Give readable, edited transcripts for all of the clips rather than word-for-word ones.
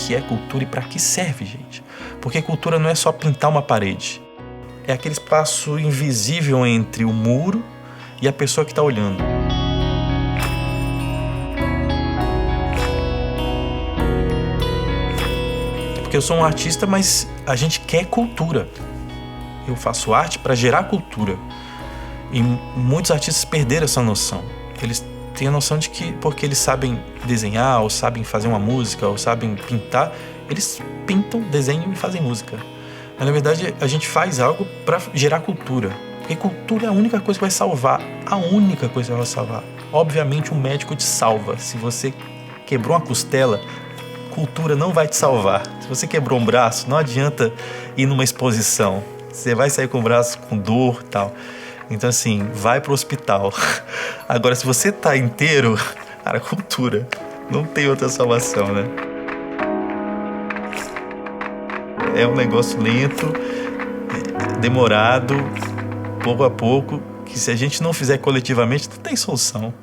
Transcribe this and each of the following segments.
que é cultura e para que serve, gente. Porque cultura não é só pintar uma parede. É aquele espaço invisível entre o muro e a pessoa que está olhando. Porque eu sou um artista, mas a gente quer cultura. Eu faço arte para gerar cultura. E muitos artistas perderam essa noção. Eles têm a noção de que porque eles sabem desenhar, ou sabem fazer uma música, ou sabem pintar, eles pintam, desenham e fazem música. Mas na verdade a gente faz algo para gerar cultura. Porque cultura é a única coisa que vai salvar. A única coisa que vai salvar. Obviamente um médico te salva. Se você quebrou uma costela, cultura não vai te salvar. Se você quebrou um braço, não adianta ir numa exposição. Você vai sair com o braço com dor e tal. Então assim, vai pro hospital. Agora, se você tá inteiro, cara, cultura. Não tem outra salvação, né? É um negócio lento, demorado, pouco a pouco, que se a gente não fizer coletivamente, não tem solução.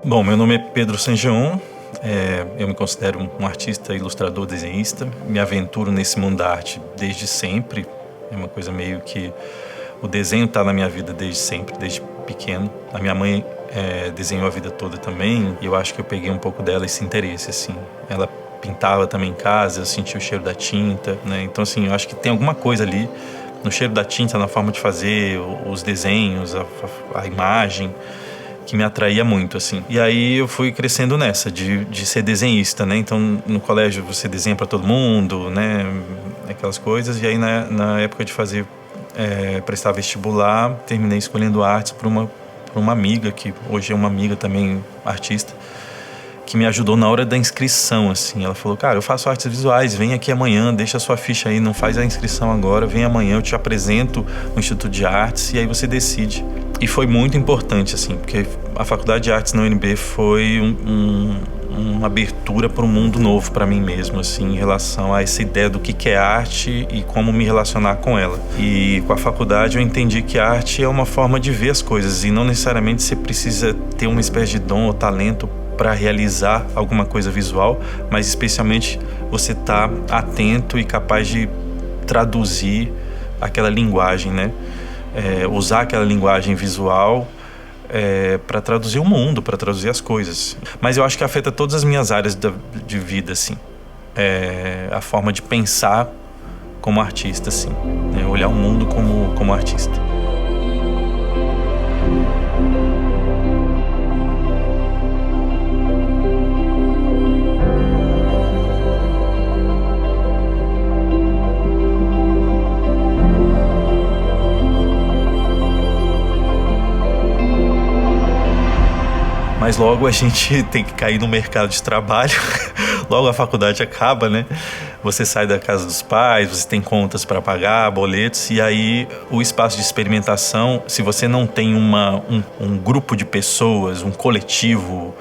Bom, meu nome é Pedro Sangeon, eu me considero um artista, ilustrador, desenhista. Me aventuro nesse mundo da arte desde sempre. É uma coisa meio que... O desenho está na minha vida desde sempre, desde pequeno. A minha mãe desenhou a vida toda também, e eu acho que eu peguei um pouco dela esse interesse, assim. Ela pintava também em casa, eu sentia o cheiro da tinta, né? Então, assim, eu acho que tem alguma coisa ali no cheiro da tinta, na forma de fazer os desenhos, a imagem, que me atraía muito, assim. E aí eu fui crescendo nessa, de ser desenhista, né? Então, no colégio você desenha para todo mundo, né? Aquelas coisas. E aí, na época de fazer, prestar vestibular, terminei escolhendo artes por uma amiga, que hoje é uma amiga também, artista, que me ajudou na hora da inscrição, assim. Ela falou, cara, eu faço artes visuais, vem aqui amanhã, deixa a sua ficha aí, não faz a inscrição agora, vem amanhã, eu te apresento no Instituto de Artes e aí você decide. E foi muito importante, assim, porque a Faculdade de Artes na UNB foi uma abertura para um mundo novo para mim mesmo, assim, em relação a essa ideia do que é arte e como me relacionar com ela. E com a faculdade eu entendi que a arte é uma forma de ver as coisas e não necessariamente você precisa ter uma espécie de dom ou talento para realizar alguma coisa visual, mas especialmente você tá atento e capaz de traduzir aquela linguagem, né? Usar aquela linguagem visual para traduzir o mundo, para traduzir as coisas. Mas eu acho que afeta todas as minhas áreas de vida, assim. A forma de pensar como artista, assim, né? Olhar o mundo como artista. Mas logo a gente tem que cair no mercado de trabalho, logo a faculdade acaba, né? Você sai da casa dos pais, você tem contas para pagar, boletos, e aí o espaço de experimentação, se você não tem um grupo de pessoas, um coletivo,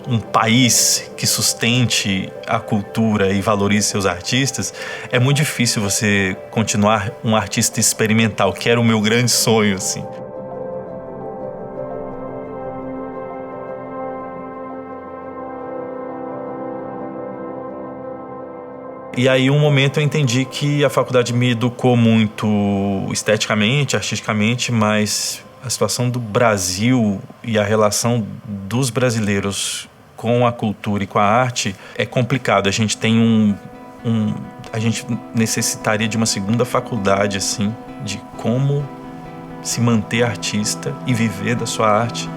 um país que sustente a cultura e valorize seus artistas, é muito difícil você continuar um artista experimental, que era o meu grande sonho, assim. E aí, um momento eu entendi que a faculdade me educou muito esteticamente, artisticamente, mas a situação do Brasil e a relação dos brasileiros com a cultura e com a arte é complicado. A gente tem a gente necessitaria de uma segunda faculdade, assim, de como se manter artista e viver da sua arte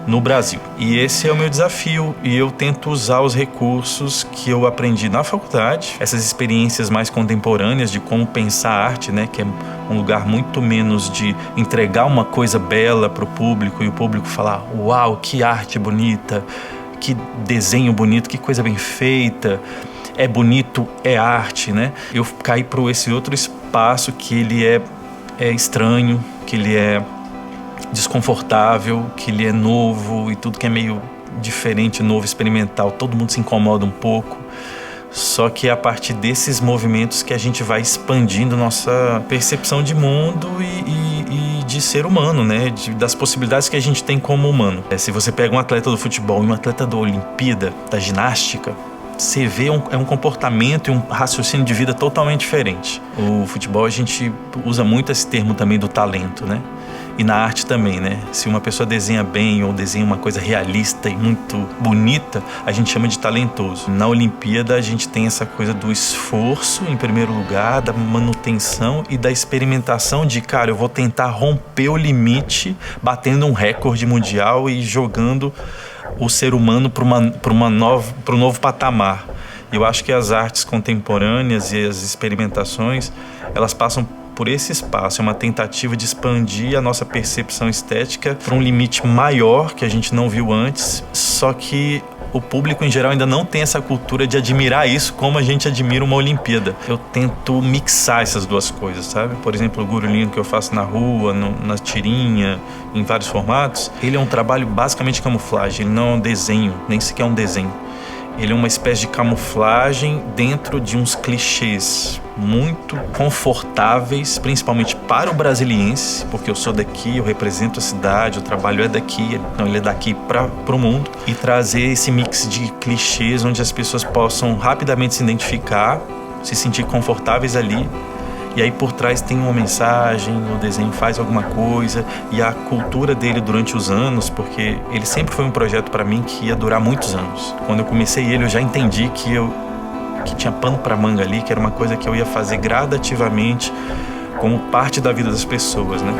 no Brasil. E esse é o meu desafio, e eu tento usar os recursos que eu aprendi na faculdade, essas experiências mais contemporâneas de como pensar a arte, né, que é um lugar muito menos de entregar uma coisa bela para o público e o público falar: uau, que arte bonita, que desenho bonito, que coisa bem feita, é bonito, é arte, né? Eu caí para esse outro espaço que ele é estranho, que ele é desconfortável, que ele é novo, e tudo que é meio diferente, novo, experimental, todo mundo se incomoda um pouco. Só que é a partir desses movimentos que a gente vai expandindo nossa percepção de mundo e de ser humano, né? Das possibilidades que a gente tem como humano. Se você pega um atleta do futebol e um atleta da Olimpíada, da ginástica, você vê um comportamento e um raciocínio de vida totalmente diferente. O futebol, a gente usa muito esse termo também do talento, né? E na arte também, né? Se uma pessoa desenha bem ou desenha uma coisa realista e muito bonita, a gente chama de talentoso. Na Olimpíada, a gente tem essa coisa do esforço, em primeiro lugar, da manutenção e da experimentação de, cara, eu vou tentar romper o limite, batendo um recorde mundial e jogando o ser humano para um novo patamar. Eu acho que as artes contemporâneas e as experimentações, elas passam por esse espaço, é uma tentativa de expandir a nossa percepção estética para um limite maior que a gente não viu antes, só que o público em geral ainda não tem essa cultura de admirar isso como a gente admira uma Olimpíada. Eu tento mixar essas duas coisas, sabe? Por exemplo, o Gurulino que eu faço na rua, na tirinha, em vários formatos, ele é um trabalho basicamente de camuflagem, ele não é um desenho, nem sequer um desenho. Ele é uma espécie de camuflagem dentro de uns clichês muito confortáveis, principalmente para o brasiliense, porque eu sou daqui, eu represento a cidade, o trabalho é daqui, então ele é daqui para o mundo, e trazer esse mix de clichês onde as pessoas possam rapidamente se identificar, se sentir confortáveis ali. E aí por trás tem uma mensagem, o desenho faz alguma coisa, e a cultura dele durante os anos, porque ele sempre foi um projeto para mim que ia durar muitos anos. Quando eu comecei ele, eu já entendi que tinha pano para manga ali, que era uma coisa que eu ia fazer gradativamente como parte da vida das pessoas, né?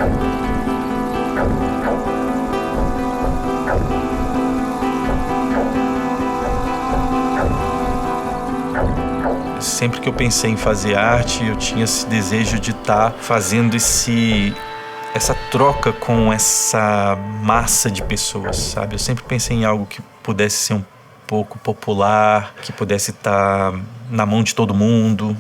Sempre que eu pensei em fazer arte, eu tinha esse desejo de estar fazendo essa troca com essa massa de pessoas, sabe? Eu sempre pensei em algo que pudesse ser um pouco popular, que pudesse estar na mão de todo mundo.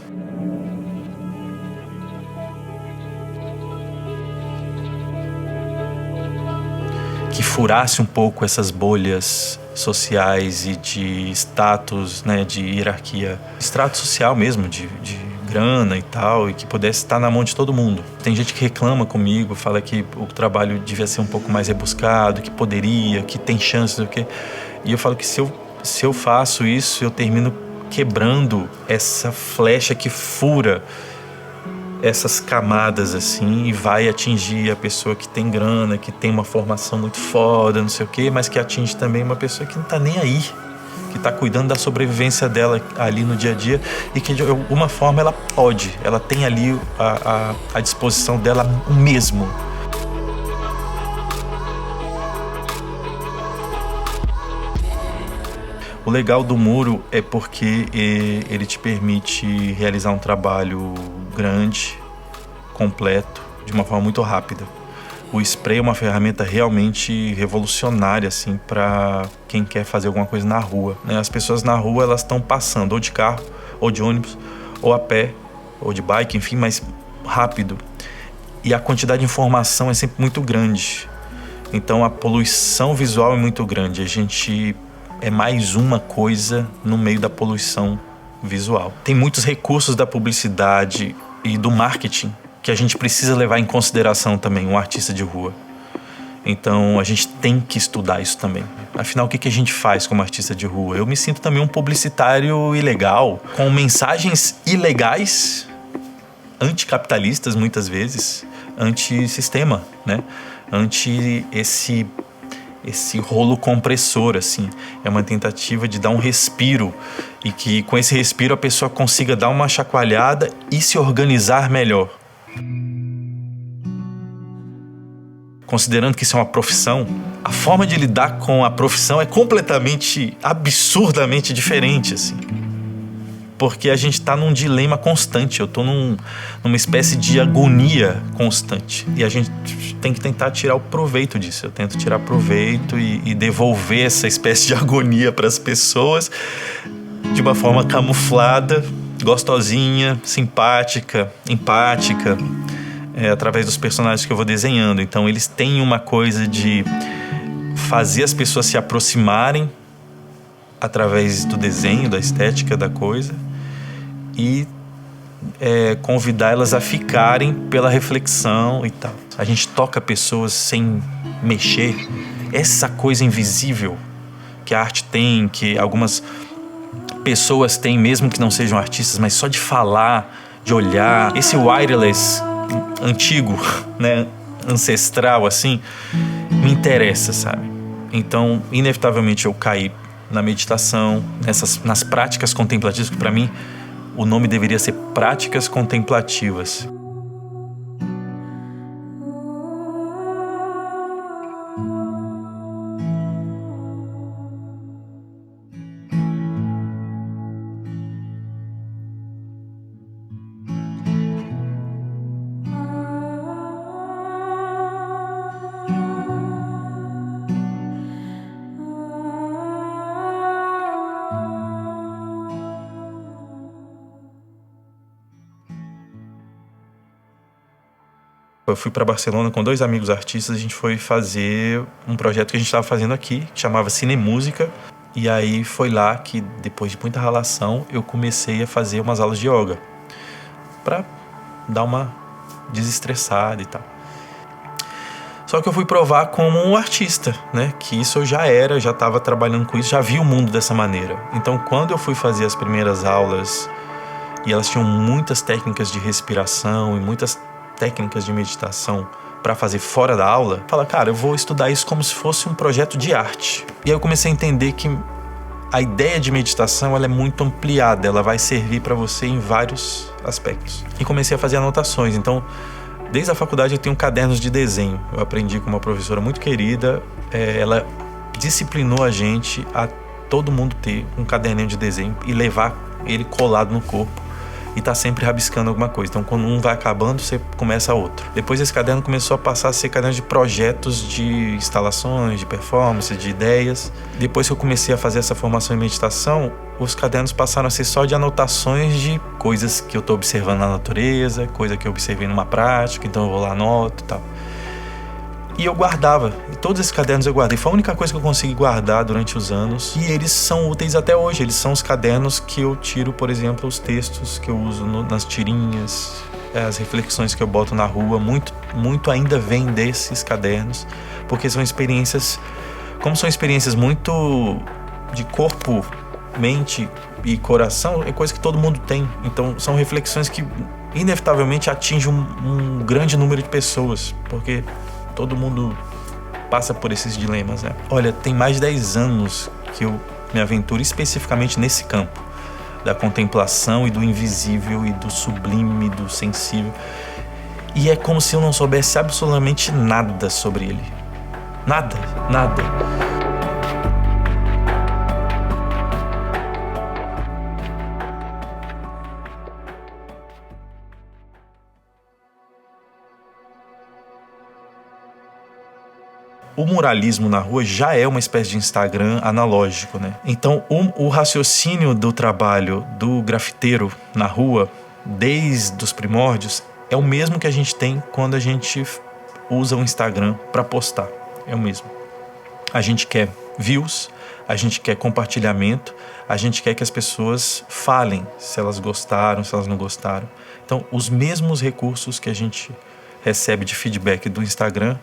Que furasse um pouco essas bolhas sociais e de status, né, de hierarquia, extrato social mesmo, de grana e tal, e que pudesse estar na mão de todo mundo. Tem gente que reclama comigo, fala que o trabalho devia ser um pouco mais rebuscado, que poderia, que tem chances, o quê? E eu falo que se eu faço isso, eu termino quebrando essa flecha que fura essas camadas assim e vai atingir a pessoa que tem grana, que tem uma formação muito foda, não sei o quê, mas que atinge também uma pessoa que não tá nem aí, que tá cuidando da sobrevivência dela ali no dia a dia e que de alguma forma ela tem ali à disposição dela o mesmo. O legal do muro é porque ele te permite realizar um trabalho grande, completo, de uma forma muito rápida. O spray é uma ferramenta realmente revolucionária assim, para quem quer fazer alguma coisa na rua, né? As pessoas na rua elas estão passando ou de carro, ou de ônibus, ou a pé, ou de bike, enfim, mas rápido. E a quantidade de informação é sempre muito grande. Então a poluição visual é muito grande. A gente é mais uma coisa no meio da poluição visual. Tem muitos recursos da publicidade e do marketing que a gente precisa levar em consideração também, um artista de rua. Então a gente tem que estudar isso também. Afinal, o que a gente faz como artista de rua? Eu me sinto também um publicitário ilegal, com mensagens ilegais, anticapitalistas muitas vezes, anti-sistema, né? Anti esse rolo compressor, assim. É uma tentativa de dar um respiro e que com esse respiro a pessoa consiga dar uma chacoalhada e se organizar melhor. considerando que isso é uma profissão, a forma de lidar com a profissão é completamente, absurdamente diferente, assim. Porque a gente tá num dilema constante, eu tô numa espécie de agonia constante. E a gente tem que tentar tirar o proveito disso. Eu tento tirar proveito e devolver essa espécie de agonia para as pessoas de uma forma camuflada, gostosinha, simpática, empática, através dos personagens que eu vou desenhando. Então eles têm uma coisa de fazer as pessoas se aproximarem através do desenho, da estética da coisa, e convidar elas a ficarem pela reflexão e tal. A gente toca pessoas sem mexer. Essa coisa invisível que a arte tem, que algumas pessoas têm, mesmo que não sejam artistas, mas só de falar, de olhar. Esse wireless antigo, né, ancestral, assim, me interessa, sabe? Então, inevitavelmente, eu caí na meditação, nas práticas contemplativas, que para mim o nome deveria ser práticas contemplativas. Eu fui para Barcelona com 2 amigos artistas, a gente foi fazer um projeto que a gente estava fazendo aqui, que chamava Cinemúsica. E aí foi lá que, depois de muita ralação, eu comecei a fazer umas aulas de yoga para dar uma desestressada e tal. Só que eu fui provar como um artista, né? Que isso eu já estava trabalhando com isso, já vi o mundo dessa maneira. Então, quando eu fui fazer as primeiras aulas, e elas tinham muitas técnicas de respiração e muitas técnicas de meditação para fazer fora da aula, fala, cara, eu vou estudar isso como se fosse um projeto de arte. E aí eu comecei a entender que a ideia de meditação, ela é muito ampliada, ela vai servir para você em vários aspectos. E comecei a fazer anotações. Então, desde a faculdade eu tenho cadernos de desenho. Eu aprendi com uma professora muito querida, ela disciplinou a gente a todo mundo ter um caderninho de desenho e levar ele colado no corpo. E tá sempre rabiscando alguma coisa. Então, quando um vai acabando, você começa outro. Depois, esse caderno começou a passar a ser caderno de projetos de instalações, de performance, de ideias. Depois que eu comecei a fazer essa formação em meditação, os cadernos passaram a ser só de anotações de coisas que eu tô observando na natureza, coisa que eu observei numa prática, então eu vou lá, anoto e tal. E eu guardava, e todos esses cadernos eu guardei. Foi a única coisa que eu consegui guardar durante os anos. E eles são úteis até hoje. Eles são os cadernos que eu tiro, por exemplo, os textos que eu uso nas tirinhas, as reflexões que eu boto na rua. Muito ainda vem desses cadernos, porque são experiências, como são experiências muito de corpo, mente e coração, é coisa que todo mundo tem. Então são reflexões que inevitavelmente atingem um grande número de pessoas, porque todo mundo passa por esses dilemas, né? Olha, tem mais de 10 anos que eu me aventuro especificamente nesse campo da contemplação e do invisível e do sublime e do sensível. E é como se eu não soubesse absolutamente nada sobre ele. Nada. O muralismo na rua já é uma espécie de Instagram analógico, né? Então, o raciocínio do trabalho do grafiteiro na rua, desde os primórdios, é o mesmo que a gente tem quando a gente usa o Instagram para postar. É o mesmo. A gente quer views, a gente quer compartilhamento, a gente quer que as pessoas falem se elas gostaram, se elas não gostaram. Então, os mesmos recursos que a gente recebe de feedback do Instagram,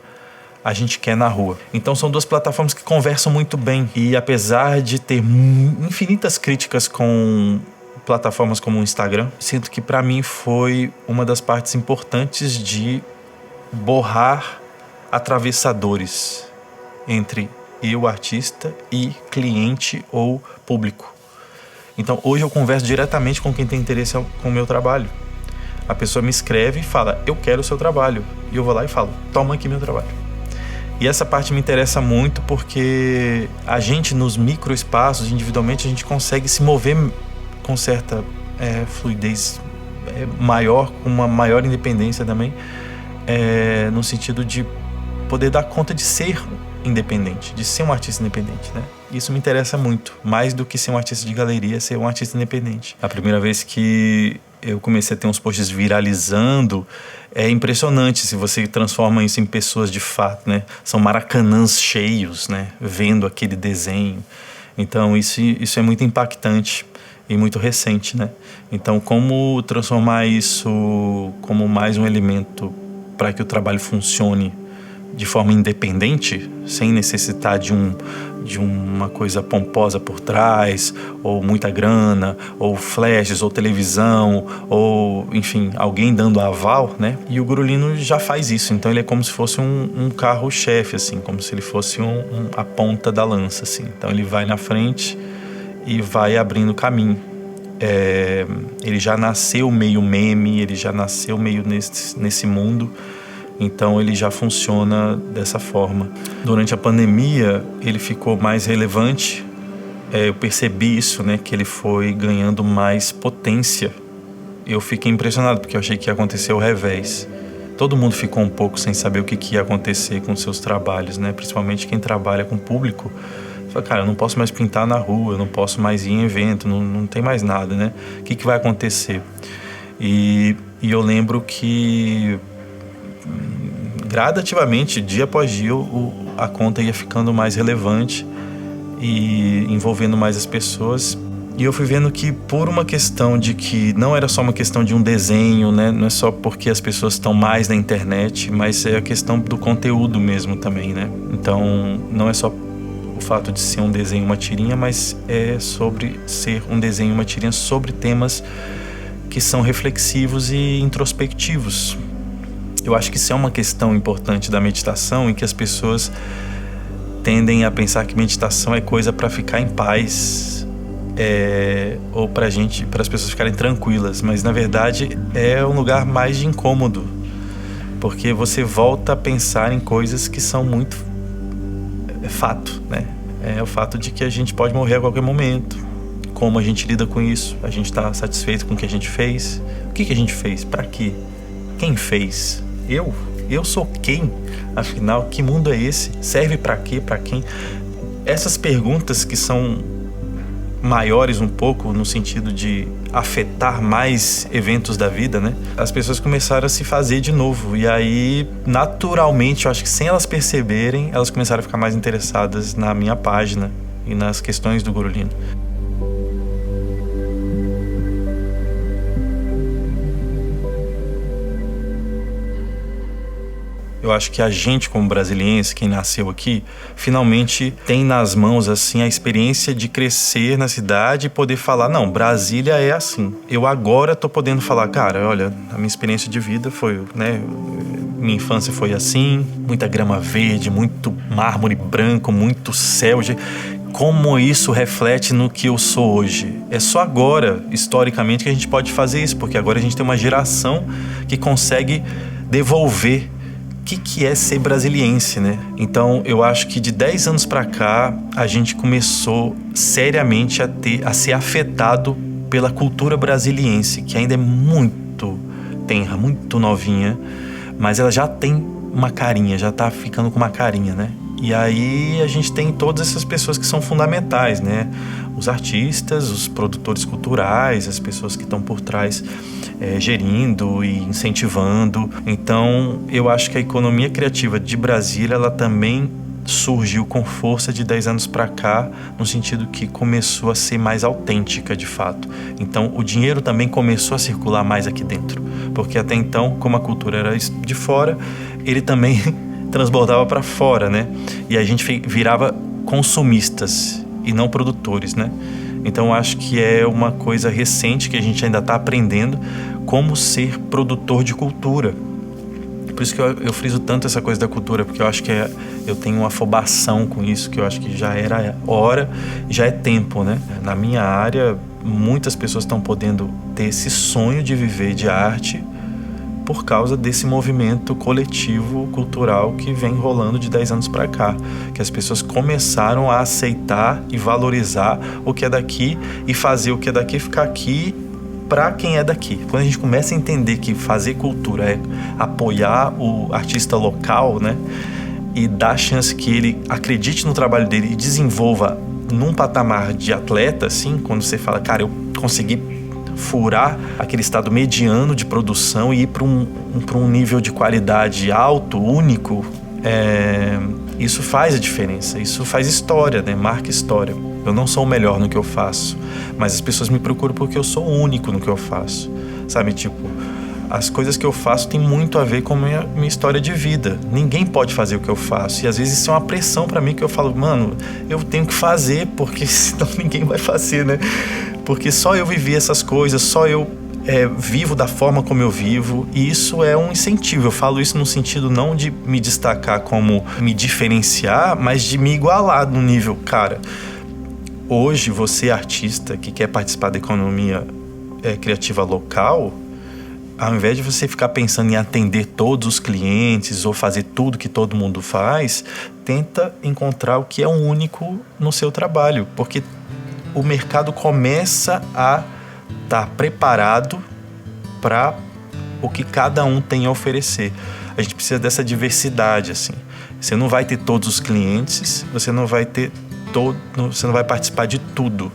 a gente quer na rua. Então são 2 plataformas que conversam muito bem. E apesar de ter infinitas críticas com plataformas como o Instagram, sinto que para mim foi uma das partes importantes de borrar atravessadores entre eu, artista, e cliente ou público. Então hoje eu converso diretamente com quem tem interesse com o meu trabalho. A pessoa me escreve e fala, eu quero o seu trabalho. E eu vou lá e falo, toma aqui meu trabalho. E essa parte me interessa muito porque a gente, nos microespaços, individualmente, a gente consegue se mover com certa fluidez maior, com uma maior independência também, no sentido de poder dar conta de ser independente, de ser um artista independente, né? Isso me interessa muito, mais do que ser um artista de galeria, ser um artista independente. A primeira vez que eu comecei a ter uns posts viralizando, é impressionante se você transforma isso em pessoas de fato, né? São maracanãs cheios, né? Vendo aquele desenho. Então isso é muito impactante e muito recente, né? Então, como transformar isso como mais um elemento para que o trabalho funcione de forma independente, sem necessitar de uma coisa pomposa por trás, ou muita grana, ou flashes, ou televisão, ou, enfim, alguém dando aval, né? E o Grulino já faz isso, então ele é como se fosse um carro-chefe, assim, como se ele fosse a ponta da lança, assim. Então ele vai na frente e vai abrindo caminho. Ele já nasceu meio meme, ele já nasceu meio nesse mundo. Então ele já funciona dessa forma. Durante a pandemia ele ficou mais relevante. Eu percebi isso, né, que ele foi ganhando mais potência. Eu fiquei impressionado porque eu achei que ia acontecer o revés. Todo mundo ficou um pouco sem saber o que ia acontecer com seus trabalhos, né? Principalmente quem trabalha com público. Fala, cara, eu não posso mais pintar na rua, eu não posso mais ir em evento, não tem mais nada, né? O que vai acontecer? E eu lembro que gradativamente, dia após dia, a conta ia ficando mais relevante e envolvendo mais as pessoas. E eu fui vendo que, por uma questão de que não era só uma questão de um desenho, né? Não é só porque as pessoas estão mais na internet, mas é a questão do conteúdo mesmo também, né? Então, não é só o fato de ser um desenho, uma tirinha, mas é sobre ser um desenho, uma tirinha sobre temas que são reflexivos e introspectivos. Eu acho que isso é uma questão importante da meditação, em que as pessoas tendem a pensar que meditação é coisa para ficar em paz, ou para as pessoas ficarem tranquilas, mas na verdade é um lugar mais de incômodo, porque você volta a pensar em coisas que são muito fato, né? É o fato de que a gente pode morrer a qualquer momento. Como a gente lida com isso? A gente está satisfeito com o que a gente fez? O que a gente fez? Para quê? Quem fez? Eu sou quem? Afinal, que mundo é esse? Serve para quê? Para quem? Essas perguntas que são maiores um pouco, no sentido de afetar mais eventos da vida, né? As pessoas começaram a se fazer de novo. E aí, naturalmente, eu acho que sem elas perceberem, elas começaram a ficar mais interessadas na minha página e nas questões do Grulino. Eu acho que a gente, como brasiliense, quem nasceu aqui, finalmente tem nas mãos assim a experiência de crescer na cidade e poder falar, não, Brasília é assim. Eu agora tô podendo falar, cara, olha, a minha experiência de vida foi, né, minha infância foi assim, muita grama verde, muito mármore branco, muito céu. Como isso reflete no que eu sou hoje? É só agora, historicamente, que a gente pode fazer isso, porque agora a gente tem uma geração que consegue devolver o que é ser brasiliense, né? Então, eu acho que de 10 anos para cá, a gente começou seriamente a ser afetado pela cultura brasiliense, que ainda é muito tenra, muito novinha, mas ela já tem uma carinha, já tá ficando com uma carinha, né? E aí a gente tem todas essas pessoas que são fundamentais, né? Os artistas, os produtores culturais, as pessoas que estão por trás gerindo e incentivando. Então, eu acho que a economia criativa de Brasília, ela também surgiu com força de 10 anos para cá, no sentido que começou a ser mais autêntica de fato. Então, o dinheiro também começou a circular mais aqui dentro, porque até então, como a cultura era de fora, ele também transbordava para fora, né? E a gente virava consumistas e não produtores, né? Então, acho que é uma coisa recente que a gente ainda está aprendendo como ser produtor de cultura. Por isso que eu friso tanto essa coisa da cultura, porque eu acho que eu tenho uma afobação com isso, que eu acho que já era hora, já é tempo, né? Na minha área, muitas pessoas estão podendo ter esse sonho de viver de arte por causa desse movimento coletivo cultural que vem rolando de 10 anos para cá, que as pessoas começaram a aceitar e valorizar o que é daqui e fazer o que é daqui ficar aqui para quem é daqui. Quando a gente começa a entender que fazer cultura é apoiar o artista local, né, e dar chance que ele acredite no trabalho dele e desenvolva num patamar de atleta, assim, quando você fala, cara, eu consegui furar aquele estado mediano de produção e ir para um nível de qualidade alto, único, isso faz a diferença, isso faz história, né? Marca história. Eu não sou o melhor no que eu faço, mas as pessoas me procuram porque eu sou único no que eu faço, sabe? Tipo, as coisas que eu faço têm muito a ver com a minha história de vida. Ninguém pode fazer o que eu faço. E às vezes isso é uma pressão pra mim, que eu falo, mano, eu tenho que fazer, porque senão ninguém vai fazer, né? Porque só eu vivi essas coisas, só eu vivo da forma como eu vivo. E isso é um incentivo. Eu falo isso no sentido não de me destacar como me diferenciar, mas de me igualar no nível. Cara, hoje você, artista que quer participar da economia criativa local, ao invés de você ficar pensando em atender todos os clientes ou fazer tudo que todo mundo faz, tenta encontrar o que é único no seu trabalho, porque o mercado começa a estar preparado para o que cada um tem a oferecer. A gente precisa dessa diversidade, assim. Você não vai ter todos os clientes, você não vai participar de tudo.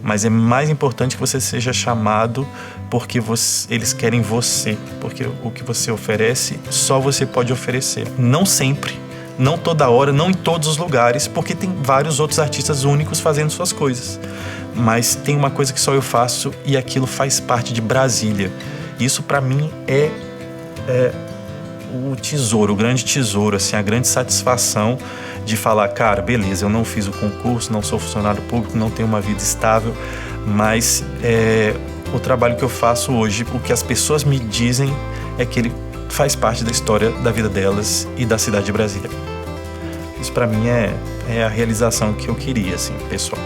Mas é mais importante que você seja chamado porque eles querem você. Porque o que você oferece, só você pode oferecer. Não sempre, não toda hora, não em todos os lugares, porque tem vários outros artistas únicos fazendo suas coisas. Mas tem uma coisa que só eu faço e aquilo faz parte de Brasília. Isso para mim é o tesouro, o grande tesouro, assim, a grande satisfação de falar, cara, beleza, eu não fiz o concurso, não sou funcionário público, não tenho uma vida estável, mas o trabalho que eu faço hoje, o que as pessoas me dizem é que ele faz parte da história da vida delas e da cidade de Brasília. Isso para mim é a realização que eu queria, assim, pessoal.